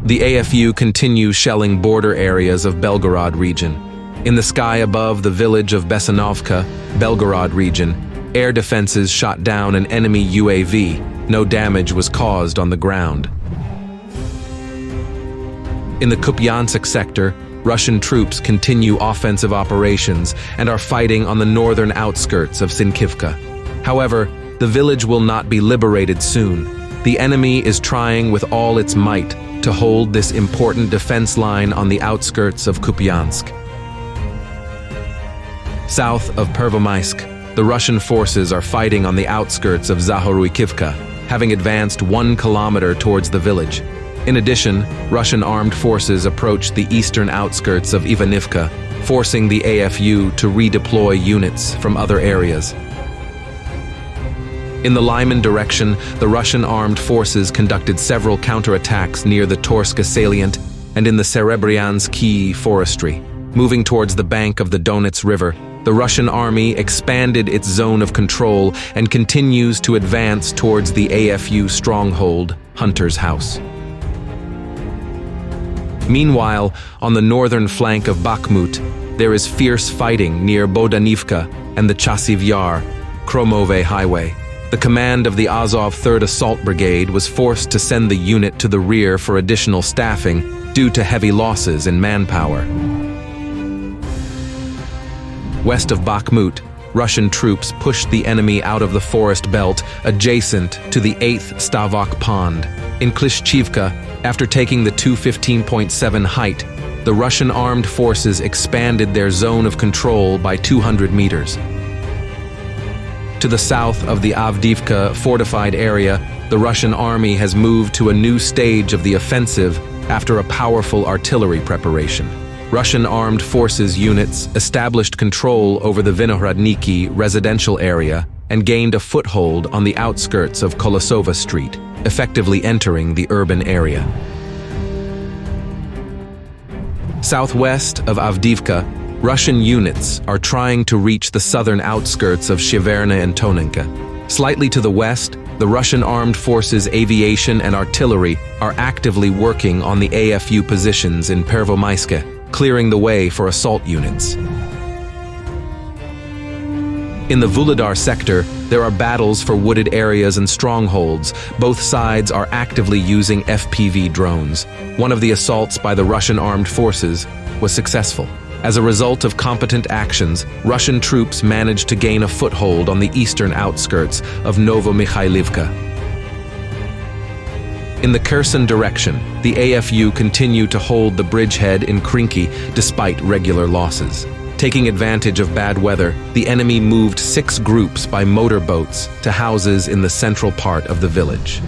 The AFU continues shelling border areas of Belgorod region. In the sky above the village of Besanovka, Belgorod region, air defenses shot down an enemy UAV. No damage was caused on the ground. In the Kupiansk sector, Russian troops continue offensive operations and are fighting on the northern outskirts of Sinkivka. However, the village will not be liberated soon. The enemy is trying with all its might to hold this important defense line on the outskirts of Kupiansk. South of Pervomaisk, the Russian forces are fighting on the outskirts of Zahoruikivka, having advanced 1 kilometer towards the village. In addition, Russian armed forces approached the eastern outskirts of Ivanivka, forcing the AFU to redeploy units from other areas. In the Lyman direction, the Russian armed forces conducted several counterattacks near the Torska salient and in the Serebryansky forestry. Moving towards the bank of the Donets River, the Russian army expanded its zone of control and continues to advance towards the AFU stronghold, Hunter's House. Meanwhile, on the northern flank of Bakhmut, there is fierce fighting near Bodanivka and the Chasiv Yar, Kromove highway. The command of the Azov 3rd Assault Brigade was forced to send the unit to the rear for additional staffing due to heavy losses in manpower. West of Bakhmut, Russian troops pushed the enemy out of the forest belt adjacent to the 8th Stavok Pond. In Klishchivka, after taking the 215.7 height, the Russian armed forces expanded their zone of control by 200 meters. To the south of the Avdiivka fortified area, the Russian army has moved to a new stage of the offensive after a powerful artillery preparation. Russian armed forces units established control over the Vinohradniki residential area and gained a foothold on the outskirts of Kolosova Street, effectively entering the urban area. Southwest of Avdiivka, Russian units are trying to reach the southern outskirts of Shcheverny and Tonenka. Slightly to the west, the Russian armed forces aviation and artillery are actively working on the AFU positions in Pervomaisk, clearing the way for assault units. In the Vuhledar sector, there are battles for wooded areas and strongholds. Both sides are actively using FPV drones. One of the assaults by the Russian armed forces was successful. As a result of competent actions, Russian troops managed to gain a foothold on the eastern outskirts of Novomikhailivka. In the Kherson direction, the AFU continue to hold the bridgehead in Krinky despite regular losses. Taking advantage of bad weather, the enemy moved 6 groups by motorboats to houses in the central part of the village.